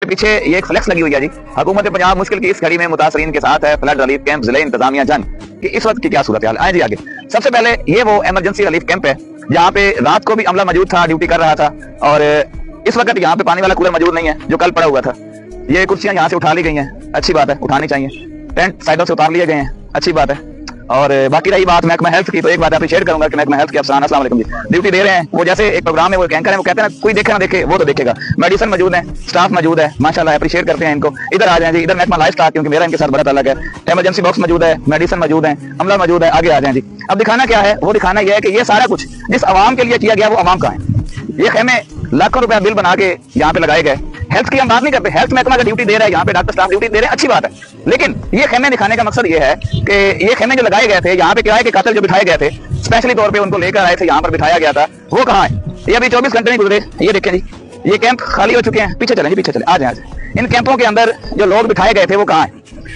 पीछे ये एक फ्लेक्स लगी हुई है जी, हुकूमत पंजाब मुश्किल की इस घड़ी में मुतासरीन के साथ है, फ्लड रिलीफ कैंप जिले इंतजामिया जंग कि इस वक्त की क्या सूरत हाल। आए जी आगे। सबसे पहले ये वो इमरजेंसी रिलीफ कैंप है जहाँ पे रात को भी अमला मौजूद था, ड्यूटी कर रहा था, और इस वक्त यहाँ पे पानी वाला कूलर मौजूद नहीं है जो कल पड़ा हुआ था। ये कुर्सियां यहाँ से उठा ली गई हैं, अच्छी बात है, उठानी चाहिए। टेंट साइडों से उतार लिए गए हैं, अच्छी बात है। और बाकी रही बात महकमा हेल्थ की, तो एक बात अप्रिशिएट करूंगा कि महकमा हेल्थ के अफसरान अस्सलाम वालेकुम जी ड्यूटी दे रहे हैं। वो जैसे एक प्रोग्राम है, वो एंकर है, वो कहते हैं ना कोई देखे ना देखे वो तो देखेगा। मेडिसिन मौजूद है, स्टाफ मौजूद है, माशाल्लाह अप्रिशिएट करते हैं इनको। इधर आ जाए जी, इधर महकमा लाइफ स्टाफ, क्योंकि मेरा इनके साथ बड़ा ताल्लुक है। इमरजेंसी बॉक्स मौजूद है, मेडिसिन मौजूद है, अमला मौजूद है। आगे आ जाए जी। अब दिखाना क्या है, वो दिखाना यह है कि ये सारा कुछ जिस आवाम के लिए किया गया वो आवाम का है। ये खेमे लाखों रुपया बिल बना के यहाँ पे लगाए गए। हेल्थ की हम बात नहीं करते, हेल्थ महकमा का ड्यूटी दे रहा है, यहाँ पे डॉक्टर स्टाफ ड्यूटी दे रहे हैं, अच्छी बात है। लेकिन ये खेमे दिखाने का मकसद ये है कि ये खेमे जो लगाए गए थे यहाँ पे क्या है कि कातिल जो बिठाए गए थे, स्पेशली तौर पे उनको लेकर आए थे, यहाँ पर बिठाया गया था, वो कहाँ है? ये अभी 24 घंटे नहीं गुजरे, ये देखें जी, ये कैंप खाली हो चुके हैं। पीछे चलें जी, पीछे चले, आ जाए। इन कैंपों के अंदर जो लोग बिठाए गए थे वो कहाँ है?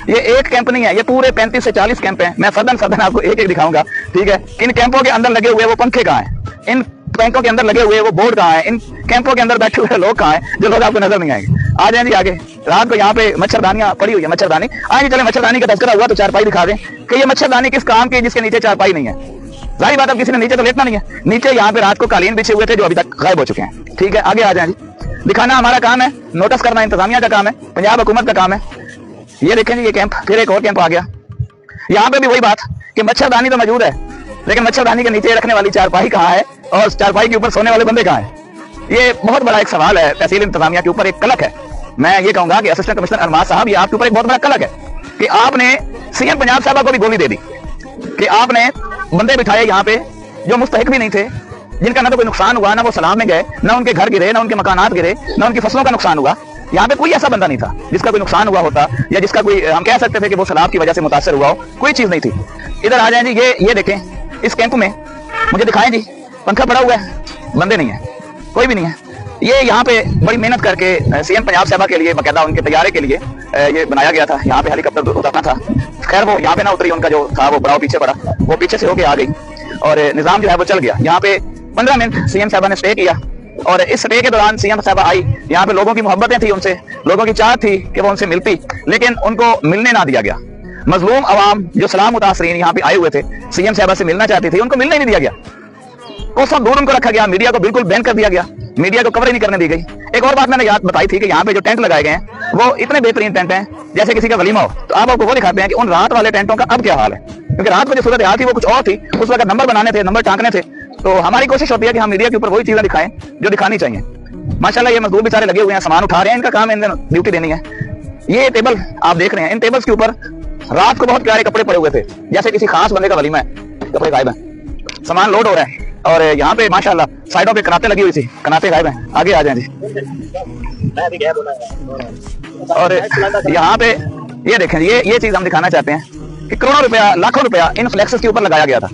ये एक कैंप नहीं है, ये पूरे 35 से 40 कैंप हैं। मैं सदन आपको एक एक दिखाऊंगा, ठीक है। इन कैंपों के अंदर लगे हुए वो पंखे कहाँ हैं? इन कैंपों के अंदर लगे हुए वो बोर्ड कहाँ है? इन कैंपों के अंदर बैठे हुए लोग कहाँ हैं जो लोग आपको नजर नहीं आएंगे? आ जाए जी आगे। रात को यहाँ पे मच्छरदानियां पड़ी हुई है, मच्छरदानी। आइए चले, मच्छरदानी का तस्करा हुआ तो चारपाई दिखा दें कि ये मच्छरदानी किस काम की जिसके नीचे चारपाई नहीं है। जाहिर बात, अब किसी ने नीचे तो लेटना नहीं है। नीचे यहाँ पे रात को कालीन बिछे हुए थे जो अभी तक गायब हो चुके हैं, ठीक है। आगे आ जाए जी। दिखाना हमारा काम है, नोटिस करना इंतजामिया का काम है, पंजाब हुकूमत का काम है। ये देखें जी, ये कैंप, फिर एक और कैंप आ गया। यहाँ पे भी वही बात कि मच्छरदानी तो मौजूद है, लेकिन मच्छरदानी के नीचे रखने वाली चारपाई कहाँ है और चारपाई के ऊपर सोने वाले बंदे कहाँ हैं? ये बहुत बड़ा एक सवाल है। तहसील इंतजामिया के ऊपर एक कलक है। मैं ये कहूंगा कि असिस्टेंट कमिश्नर अरमाज साहब, ये आपके ऊपर एक बहुत बड़ा कलक है कि आपने सीएम पंजाब साहब को भी गोली दे दी, कि आपने बंदे बिठाए यहाँ पे जो मुस्तहिक भी नहीं थे, जिनका ना तो कोई नुकसान हुआ, ना वो सलाम में गए, ना उनके घर गिरे, ना उनके मकानात गिरे, ना उनकी फसलों का नुकसान हुआ। यहाँ पे कोई ऐसा बंदा नहीं था जिसका कोई नुकसान हुआ होता, या जिसका कोई हम कह सकते थे कि वो सलाब की वजह से मुतासर हुआ हो। कोई चीज नहीं थी। इधर आ जाए जी, ये देखें, इस कैंप में मुझे दिखाएं जी, पंखा पड़ा हुआ है, बंदे नहीं है, कोई भी नहीं है। ये यहाँ पे बड़ी मेहनत करके सीएम पंजाब साहबा के लिए, बाकायदा उनके तैयारे के लिए ये बनाया गया था। यहाँ पे हेलीकॉप्टर उतरना था, खैर वो यहाँ पे ना उतरी, उनका जो था वो बड़ा पीछे पड़ा, वो पीछे से होके आ गई और निजाम जो है वो चल गया। यहाँ पे 15 मिनट सीएम साहबा ने स्टे किया, और इस स्टे के दौरान सीएम साहबा आई। यहाँ पे लोगों की मोहब्बतें थी उनसे, लोगों की चाहत थी कि वो उनसे मिलती, लेकिन उनको मिलने ना दिया गया। मजलूम अवाम जो सलाम मुतासरीन यहाँ पे आए हुए थे, सीएम साहबा से मिलना चाहती थी, उनको मिलने नहीं दिया गया। उस वक्त दूर उनको रखा गया, मीडिया को बिल्कुल बैन कर दिया गया, मीडिया को कवर ही नहीं करने दी गई। एक और बात मैंने याद बताई थी कि यहाँ पे जो टेंट लगाए गए हैं वो इतने बेहतरीन टेंट हैं, जैसे किसी का वलीमा हो। तो आप आपको वो दिखाते हैं कि उन रात वाले टेंटों का अब क्या हाल है, क्योंकि रात को जो सूरत हाल थी वो कुछ और थी। उस वक्त नंबर बनाने थे, नंबर टांकने थे। तो हमारी कोशिश होती है कि हम मीडिया के ऊपर वही चीजें दिखाएं जो दिखानी चाहिए। माशाल्लाह ये मजदूर बेचारे लगे हुए हैं, सामान उठा रहे हैं, इनका काम है, इन्हें ड्यूटी देनी है। ये टेबल आप देख रहे हैं, इन टेबल्स के ऊपर रात को बहुत प्यारे कपड़े पड़े हुए थे, जैसे किसी खास बंदे का वलीमा है। कपड़े गायब हैं, सामान लोड हो रहा है, और यहाँ पे माशाल्लाह साइडों पे कनाते लगी हुई थी, कनाते गायब हैं। आगे आ जाए जी। और यहाँ पे ये देखें, ये चीज हम दिखाना चाहते हैं कि करोड़ों रुपया, लाखों रुपया इन फ्लैक्सेस के ऊपर लगाया गया था।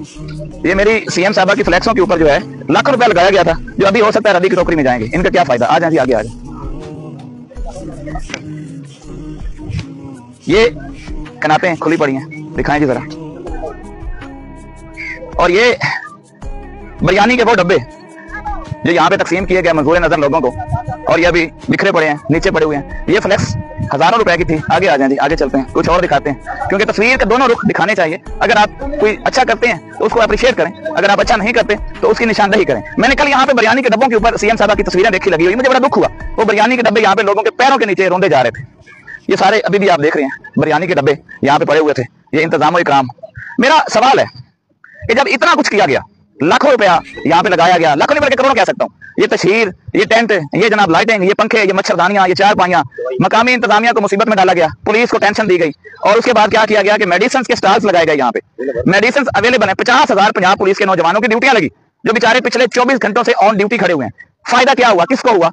ये मेरी सीएम साहबा की फ्लैक्सों के ऊपर जो है लाखों रुपया लगाया गया था, जो अभी हो सकता है रद्दी की टोकरी में जाएंगे। इनका क्या फायदा? आ जाए जी, आगे आ जाए। ये कनातें खुली पड़ी हैं, दिखाएं जी जरा। और ये बिरयानी के वो डब्बे जो यहाँ पे तकसीम किए गए मंजूर नजर लोगों को, और ये अभी बिखरे पड़े हैं, नीचे पड़े हुए हैं। ये फ्लैक्स हजारों रुपए की थी। आगे आ जाए जी, आगे चलते हैं, कुछ और दिखाते हैं, क्योंकि तस्वीर के दोनों रुख दिखाने चाहिए। अगर आप कोई अच्छा करते हैं तो उसको अप्रिशिएट करें, अगर आप अच्छा नहीं करते तो उसकी निशानदेही करें। मैंने कल यहाँ पे बिरयानी के डब्बों के ऊपर सीएम साहब की तस्वीरें देखी लगी हुई, मुझे बड़ा दुख हुआ। वो बिरयानी के डब्बे यहाँ पे लोगों के पैरों के नीचे रोंदे जा रहे थे। ये सारे अभी भी आप देख रहे हैं बिरयानी के डब्बे यहाँ पे पड़े हुए थे। ये इंतजाम इकराम। मेरा सवाल है कि जब इतना कुछ किया गया, लाखों रुपया यहाँ पे लगाया गया, लाखों रुपए के करोड़ों कह सकता हूँ, ये तशहीर, ये टेंट, ये जनाब लाइटिंग, ये पंखे, ये मच्छरदानियां, ये चारपाइयां, मकामी इंतजामिया को मुसीबत में डाला गया, पुलिस को टेंशन दी गई। और उसके बाद क्या किया गया कि मेडिसिन के स्टॉल्स लगाए गए। यहाँ पे मेडिसिन अवेलेबल है। 50,000 पंजाब पुलिस के नौजवानों की ड्यूटियां लगी, जो बेचारे पिछले 24 घंटों से ऑन ड्यूटी खड़े हुए हैं। फायदा क्या हुआ? किसको हुआ?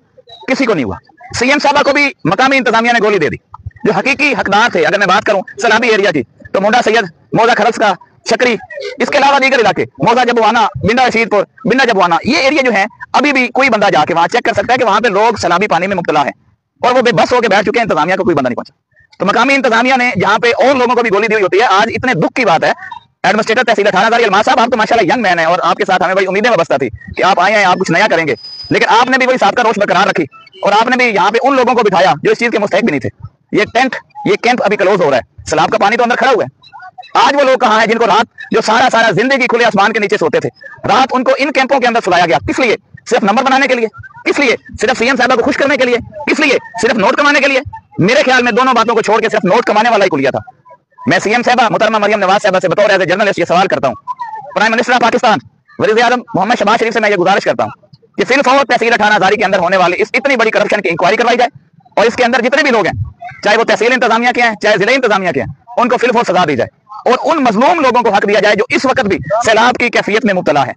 किसी को नहीं हुआ। सीएम साहबा को भी मकामी इंतजामिया ने गोली दे दी। जो हकीकी हकदार थे, अगर मैं बात करूं सलाबी एरिया की, तो मुंडा सैयद, मौजा खरस का, शकरी, इसके अलावा दीगर इलाके, मौजा जबवाना, बिंदा रशीदपुर, बिंदा जबवाना, ये एरिया जो है अभी भी कोई बंदा जाके वहां चेक कर सकता है कि वहां पे लोग सैलाबी पानी में मुब्तला है, और वो बेबस होकर बैठ चुके हैं। इंतजामिया को कोई बंदा नहीं पहुंचा। तो मकामी इंतजामिया ने जहां पे और लोगों को भी गोली दी हुई होती है। आज इतने दुख की बात है, एडमिनिस्ट्रेटर तहसील 18,000 अलमाज साहब, आप तो माशाल्लाह यंग मैन है, और आपके साथ हमें बड़ी उम्मीदें वाबस्ता थी कि आप आए हैं, आप कुछ नया करेंगे, लेकिन आपने भी वही साथ का रोष बरकरार रखी। और आपने भी यहाँ पे उन लोगों को बिठाया जो इस चीज के मुस्तहिक भी नहीं थे। ये टेंट, ये कैंप अभी क्लोज हो रहा है, सैलाब का पानी तो अंदर खड़ा हुआ है। आज वो लोग कहाँ हैं जिनको रात जो सारा सारा जिंदगी खुले आसमान के नीचे सोते थे, रात उनको इन कैंपों के अंदर सुलाया गया। किस लिए? सिर्फ नंबर बनाने के लिए? किस लिए? सिर्फ सीएम साहब को खुश करने के लिए? किस लिए? सिर्फ नोट कमाने के लिए? मेरे ख्याल में दोनों बातों को छोड़ के सिर्फ नोट कमाने वाला ही कुलिया था। मैं सीएम साहबा मुहतरमा मरियम नवाज साहबा से बतौर एज ए जर्नलिस्ट ये सवाल करता हूँ, प्राइम मिनिस्टर ऑफ पाकिस्तान वज़ीर आज़म मोहम्मद शहबाज शरीफ से मैं ये गुजारिश करता हूँ कि फिलफौर तहसील अठाना हज़ारी के अंदर होने वाली इस इतनी बड़ी करप्शन की इंक्वायरी करवाई जाए और इसके अंदर जितने भी लोग हैं, चाहे वो तहसील इंतजामिया के हैं, चाहे जिले इंतजामिया के हैं, उनको फिलफौर सजा दी जाए और उन मजलूम लोगों को हक दिया जाए जो इस वक्त भी सैलाब की कैफियत में मुब्तला है।